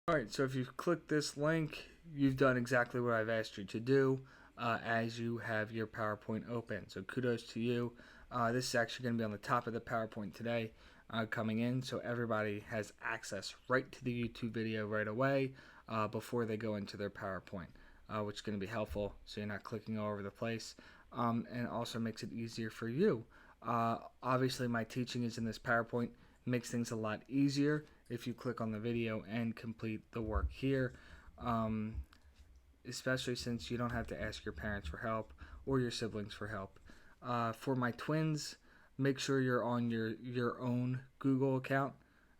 Alright, so if you've clicked this link, you've done exactly what I've asked you to do as you have your PowerPoint open. So kudos to you. This is actually going to be on the top of the PowerPoint today coming in, so everybody has access right to the YouTube video right away before they go into their PowerPoint, which is going to be helpful so you're not clicking all over the place, and also makes it easier for you. Obviously, my teaching is in this PowerPoint, makes things a lot easier if you click on the video and complete the work here, especially since you don't have to ask your parents for help or your siblings for help. For my twins, make sure you're on your own Google account.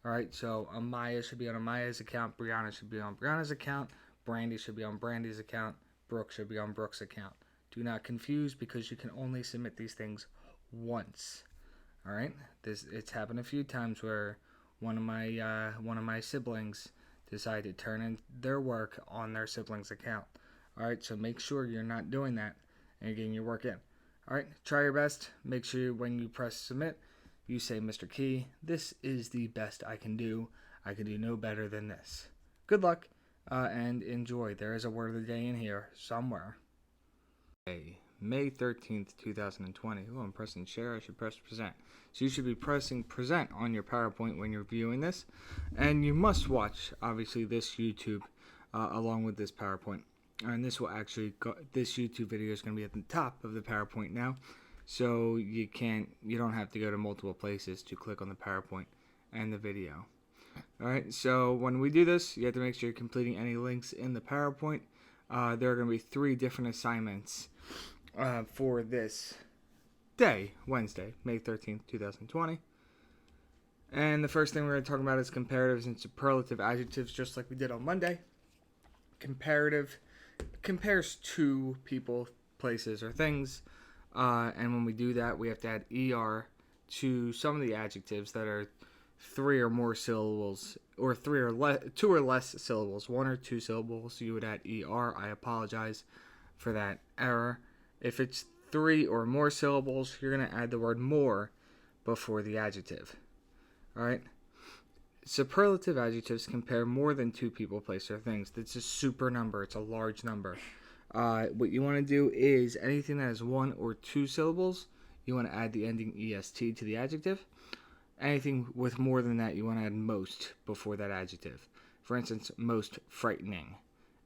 All right, so Amaya should be on Amaya's account, Brianna should be on Brianna's account, Brandy should be on Brandy's account, Brooke should be on Brooke's account. Do not confuse, because you can only submit these things once. All right, it's happened a few times where one of my siblings decided to turn in their work on their sibling's account. All right, so make sure you're not doing that and you're getting your work in. All right, try your best. Make sure when you press submit, you say, Mr. Key, this is the best I can do. I can do no better than this. Good luck and enjoy. There is a word of the day in here somewhere. Okay. May 13th, 2020. Oh, I'm pressing share. I should press present. So you should be pressing present on your PowerPoint when you're viewing this. And you must watch, obviously, this YouTube along with this PowerPoint. And this will actually this YouTube video is going to be at the top of the PowerPoint now. So you don't have to go to multiple places to click on the PowerPoint and the video. All right, so when we do this, you have to make sure you're completing any links in the PowerPoint. There are going to be 3 different assignments for this day, Wednesday, May 13th, 2020. And the first thing we're going to talk about is comparatives and superlative adjectives, just like we did on Monday. Comparative compares two people, places, or things. And when we do that, we have to add ER to some of the adjectives that are 3 or more syllables, or 2 or less syllables, 1 or 2 syllables. You would add ER. I apologize for that error. If it's 3 or more syllables, you're going to add the word more before the adjective. All right? Superlative adjectives compare more than 2 people, place, or things. It's a super number. It's a large number. What you want to do is anything that has 1 or 2 syllables, you want to add the ending est to the adjective. Anything with more than that, you want to add most before that adjective. For instance, most frightening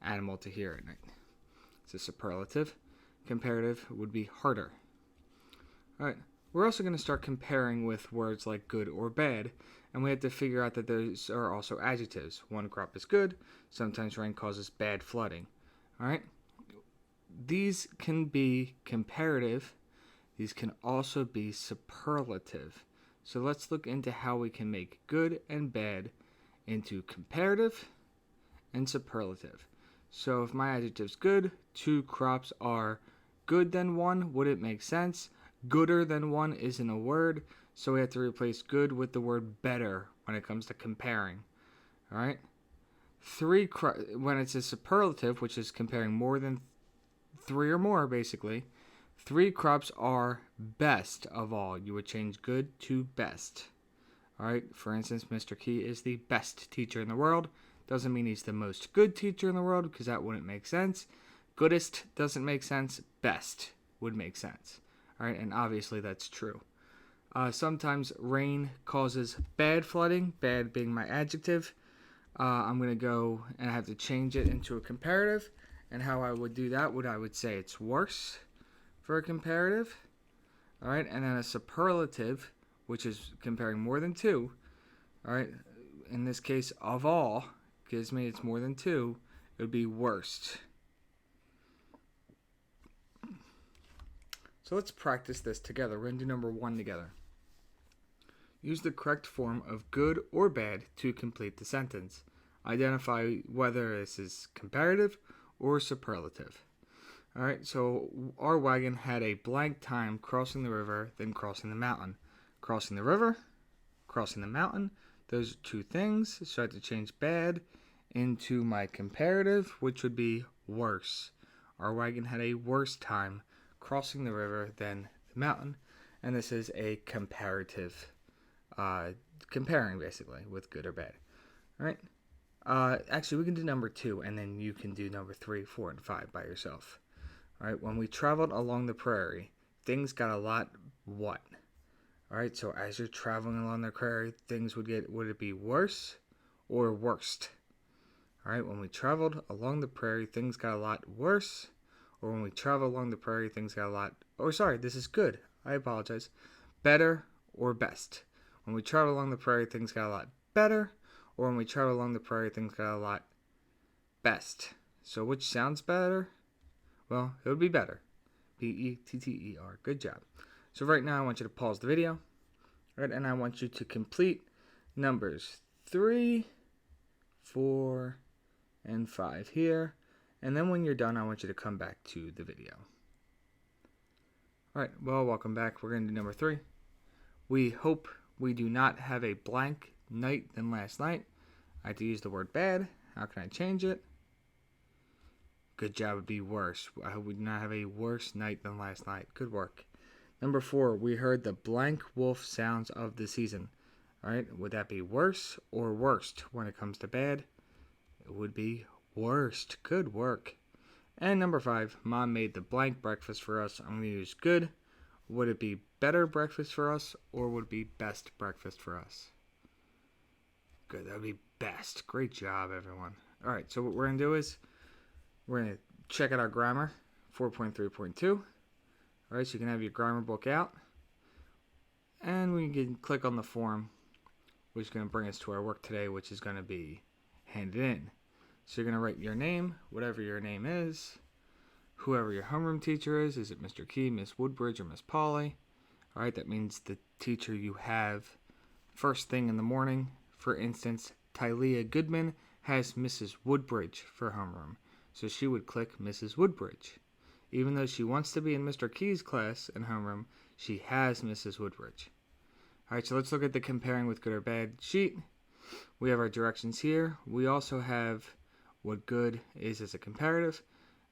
animal to hear at night. It's a superlative. Comparative would be harder. All right. We're also going to start comparing with words like good or bad, and we have to figure out that those are also adjectives. One crop is good. Sometimes rain causes bad flooding. All right. These can be comparative. These can also be superlative. So let's look into how we can make good and bad into comparative and superlative. So if my adjective's good, 2 crops are good than 1. Would it make sense? Gooder than 1 isn't a word, so we have to replace good with the word better when it comes to comparing. All right? When it's a superlative, which is comparing more than 3 or more, basically, 3 crops are best of all. You would change good to best. All right? For instance, Mr. Key is the best teacher in the world. Doesn't mean he's the most good teacher in the world, because that wouldn't make sense. Goodest doesn't make sense. Best would make sense. All right? And obviously that's true. Sometimes rain causes bad flooding, bad being my adjective. I'm going to go and I have to change it into a comparative. And how I would do that, I would say it's worse for a comparative. All right, and then a superlative, which is comparing more than 2. All right, in this case, of all, gives me it's more than 2. It would be worst. So let's practice this together. We're going to do number 1 together. Use the correct form of good or bad to complete the sentence. Identify whether this is comparative or superlative. All right, so our wagon had a blank time crossing the river, then crossing the mountain. Crossing the river, crossing the mountain, those are 2 things. So I have to change bad into my comparative, which would be worse. Our wagon had a worse time crossing the river than the mountain, and this is a comparative, comparing basically with good or bad. All right. Actually, we can do number 2, and then you can do number 3, 4, and 5 by yourself. All right. When we traveled along the prairie, things got a lot what? All right. So as you're traveling along the prairie, things would it be worse or worst? All right. When we traveled along the prairie, things got a lot worse, or when we traveled along the prairie, things got a lot. Oh, sorry. This is good. I apologize. Better or best? When we traveled along the prairie, things got a lot better, or when we travel along the prairie, things got a lot best. So which sounds better? Well, it would be better. Better. Good job. So right now I want you to pause the video. Right, and I want you to complete numbers 3, 4, and 5 here. And then when you're done, I want you to come back to the video. Alright, well, welcome back. We're going to do number 3. We hope we do not have a blank night than last night. I have to use the word bad. How can I change it? Good job, would be worse. I hope we do not have a worse night than last night. Good work. Number 4, we heard the blank wolf sounds of the season. Alright, would that be worse or worst when it comes to bad? It would be worst. Good work. And number 5, Mom made the blank breakfast for us. I'm going to use good. Would it be better breakfast for us, or would it be best breakfast for us? Good, that would be best. Great job, everyone. Alright, so what we're going to do is we're going to check out our grammar, 4.3.2. Alright, so you can have your grammar book out. And we can click on the form, which is going to bring us to our work today, which is going to be handed in. So you're going to write your name, whatever your name is, whoever your homeroom teacher is. Is it Mr. Key, Miss Woodbridge, or Miss Polly? Alright, that means the teacher you have first thing in the morning. For instance, Tylea Goodman has Mrs. Woodbridge for homeroom, so she would click Mrs. Woodbridge. Even though she wants to be in Mr. Key's class in homeroom, she has Mrs. Woodbridge. Alright, so let's look at the comparing with good or bad sheet. We have our directions here. We also have what good is as a comparative,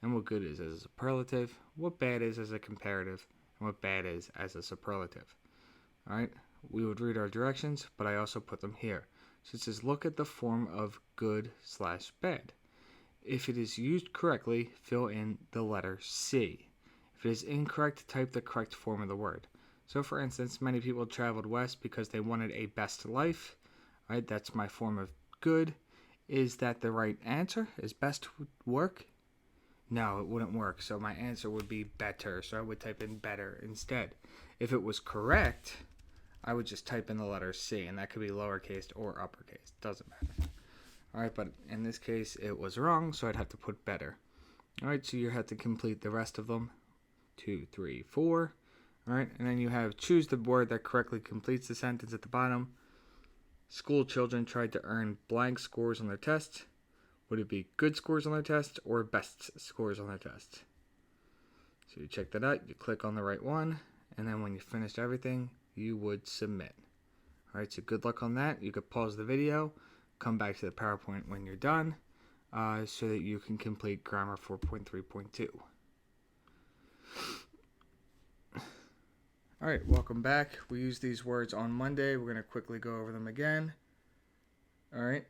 and what good is as a superlative, what bad is as a comparative, and what bad is as a superlative. Alright, we would read our directions, but I also put them here. So it says look at the form of good/bad. If it is used correctly, fill in the letter C. If it is incorrect, type the correct form of the word. So for instance, many people traveled west because they wanted a best life. Right, that's my form of good. Is that the right answer? Is best work? No, it wouldn't work. So my answer would be better. So I would type in better instead. If it was correct, I would just type in the letter C, and that could be lowercase or uppercase. Doesn't matter. Alright, but in this case, it was wrong, so I'd have to put better. Alright, so you have to complete the rest of them. 2, 3, 4. Alright, and then you have choose the word that correctly completes the sentence at the bottom. School children tried to earn blank scores on their tests. Would it be good scores on their test or best scores on their test? So you check that out, you click on the right one, and then when you finished everything, you would submit. Alright, so good luck on that. You could pause the video, come back to the PowerPoint when you're done, so that you can complete Grammar 4.3.2. Alright, welcome back. We used these words on Monday. We're going to quickly go over them again. Alright.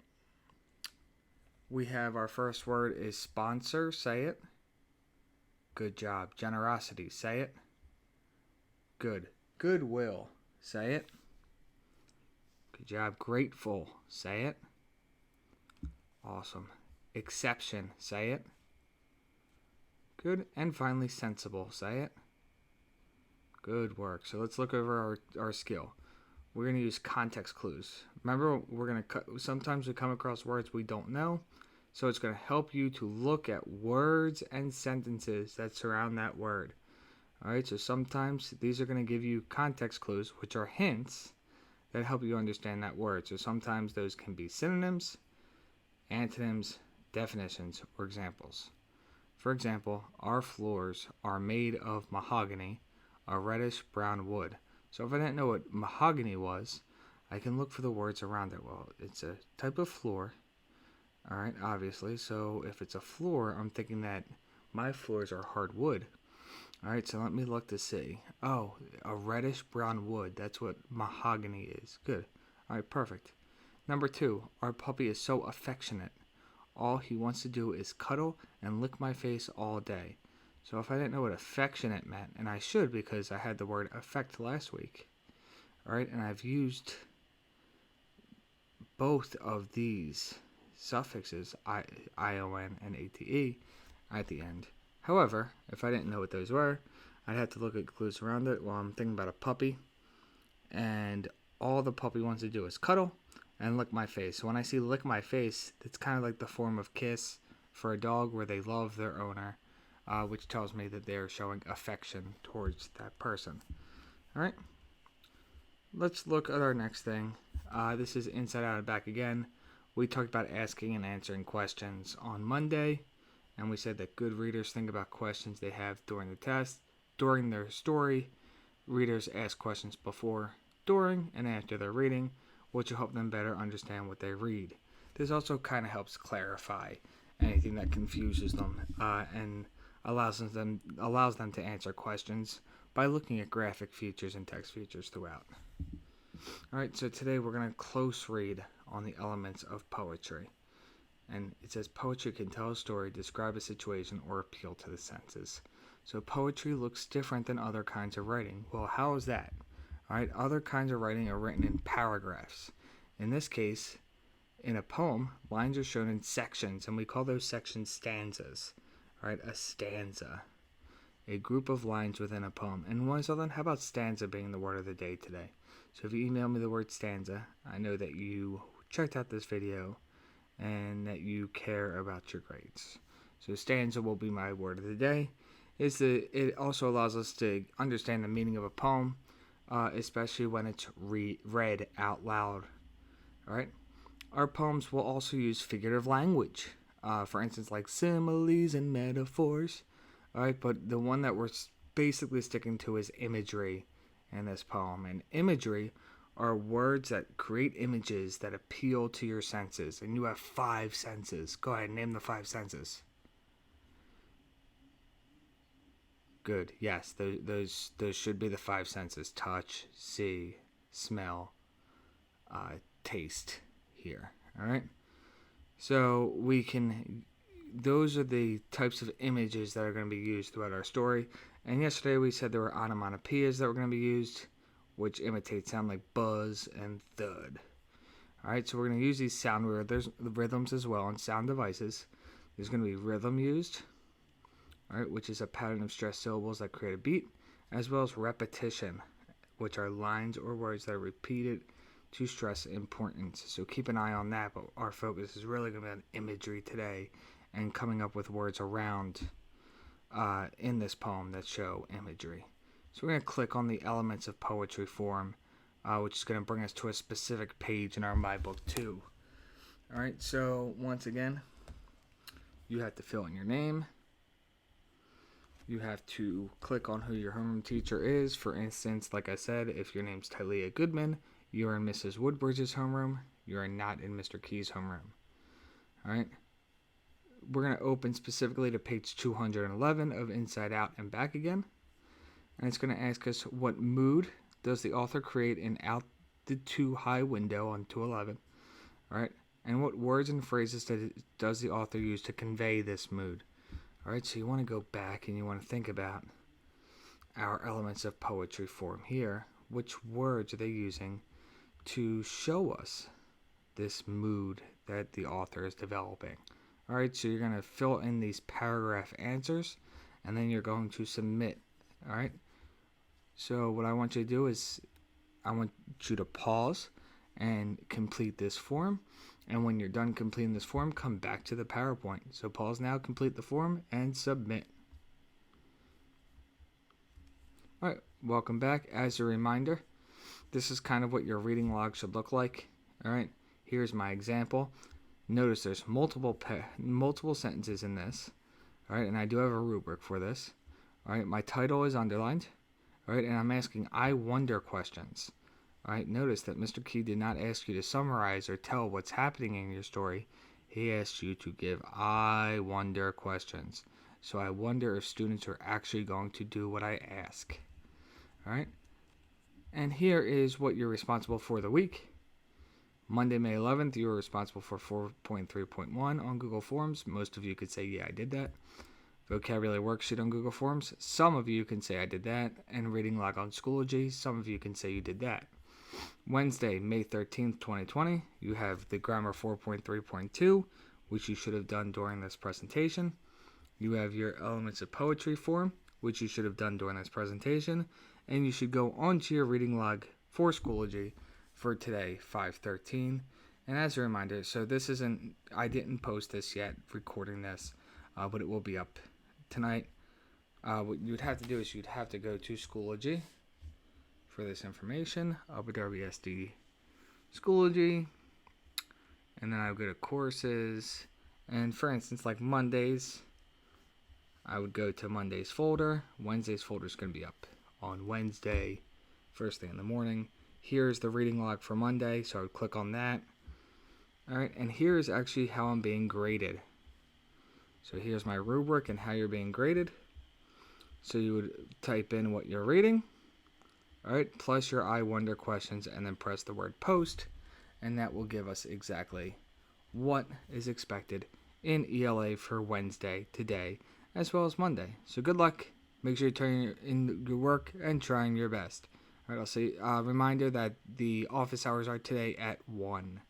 We have our first word is sponsor. Say it. Good job. Generosity. Say it. Good. Goodwill. Say it. Good job. Grateful. Say it. Awesome. Exception. Say it. Good. And finally, sensible. Say it. Good work. So let's look over our skill. We're going to use context clues. Remember, sometimes we come across words we don't know. So it's going to help you to look at words and sentences that surround that word. Alright, so sometimes these are going to give you context clues, which are hints that help you understand that word. So sometimes those can be synonyms, antonyms, definitions, or examples. For example, our floors are made of mahogany, a reddish brown wood. So if I didn't know what mahogany was, I can look for the words around it. Well, it's a type of floor. Alright, obviously. So if it's a floor, I'm thinking that my floors are hardwood. Alright, so let me look to see. Oh, a reddish brown wood. That's what mahogany is. Good. Alright, perfect. Number 2, our puppy is so affectionate. All he wants to do is cuddle and lick my face all day. So if I didn't know what affectionate meant, and I should because I had the word affect last week, all right, and I've used both of these suffixes, ion and ate, at the end. However, if I didn't know what those were, I'd have to look at clues around it. Well, I'm thinking about a puppy, and all the puppy wants to do is cuddle and lick my face. So when I see lick my face, it's kind of like the form of kiss for a dog where they love their owner, which tells me that they're showing affection towards that person. All right, let's look at our next thing. This is Inside Out and Back again. We talked about asking and answering questions on Monday, and we said that good readers think about questions they have during the test. During their story, readers ask questions before, during, and after their reading, which will help them better understand what they read. This also kind of helps clarify anything that confuses them and allows them to answer questions by looking at graphic features and text features throughout. Alright, so today we're going to close read on the elements of poetry. And it says poetry can tell a story, describe a situation, or appeal to the senses. So poetry looks different than other kinds of writing. Well, how is that? Alright, other kinds of writing are written in paragraphs. In this case, in a poem, lines are shown in sections, and we call those sections stanzas. Alright, a stanza. A group of lines within a poem. And how about stanza being the word of the day today? So if you email me the word stanza, I know that you checked out this video and that you care about your grades. So stanza will be my word of the day. It also allows us to understand the meaning of a poem, especially when it's read out loud. All right. Our poems will also use figurative language, for instance, like similes and metaphors. All right, but the one that we're basically sticking to is imagery in this poem. And imagery are words that create images that appeal to your senses. And you have 5 senses. Go ahead and name the 5 senses. Good. Yes, those should be the 5 senses: touch, see, smell, taste. Here. All right. So those are the types of images that are going to be used throughout our story. And yesterday we said there were onomatopoeias that were going to be used, which imitate sound like buzz and thud. All right, so we're going to use these sound rhythms as well on sound devices. There's going to be rhythm used, all right, which is a pattern of stressed syllables that create a beat, as well as repetition, which are lines or words that are repeated to stress importance. So keep an eye on that, but our focus is really going to be on imagery today and coming up with words around in this poem that show imagery. So we're going to click on the elements of poetry form, which is going to bring us to a specific page in our My Book 2. All right, so once again, you have to fill in your name. You have to click on who your homeroom teacher is. For instance, like I said, if your name's Talia Goodman, you're in Mrs. Woodbridge's homeroom. You are not in Mr. Key's homeroom. All right. We're going to open specifically to page 211 of Inside Out and Back again. And it's going to ask us, what mood does the author create in Out the Too High Window on 211? All right. And what words and phrases does the author use to convey this mood? All right. So you want to go back and you want to think about our elements of poetry form here. Which words are they using to show us this mood that the author is developing? All right, so you're going to fill in these paragraph answers, and then you're going to submit. All right, so what I want you to do is I want you to pause and complete this form, and when you're done completing this form, come back to the PowerPoint. So pause now, complete the form, and submit. All right, welcome back. As a reminder, this is kind of what your reading log should look like. All right, here's my example. Notice there's multiple sentences in this. All right, and I do have a rubric for this. All right, my title is underlined. All right, and I'm asking I wonder questions. All right, notice that Mr. Key did not ask you to summarize or tell what's happening in your story. He asked you to give I wonder questions. So I wonder if students are actually going to do what I ask. All right. And here is what you're responsible for the week. Monday, May 11th, you were responsible for 4.3.1 on Google Forms. Most of you could say, yeah, I did that. Vocabulary worksheet on Google Forms. Some of you can say I did that. And reading log on Schoology. Some of you can say you did that. Wednesday, May 13th, 2020, you have the grammar 4.3.2, which you should have done during this presentation. You have your elements of poetry form, which you should have done during this presentation. And you should go onto your reading log for Schoology for today, 5/13. And as a reminder, so this isn't, I didn't post this yet, recording this, but it will be up tonight. What you would have to do is you'd have to go to Schoology for this information, Abu Dhabi SD Schoology, and then I would go to courses, and for instance, like Mondays, I would go to Monday's folder. Wednesday's folder is going to be up on Wednesday, first thing in the morning. Here's the reading log for Monday, so I would click on that. Alright, and here's actually how I'm being graded. So here's my rubric and how you're being graded. So you would type in what you're reading, alright, plus your I wonder questions, and then press the word post, and that will give us exactly what is expected in ELA for Wednesday, today, as well as Monday. So good luck. Make sure you turn in your work and trying your best. Alright, I'll say reminder that the office hours are today at 1.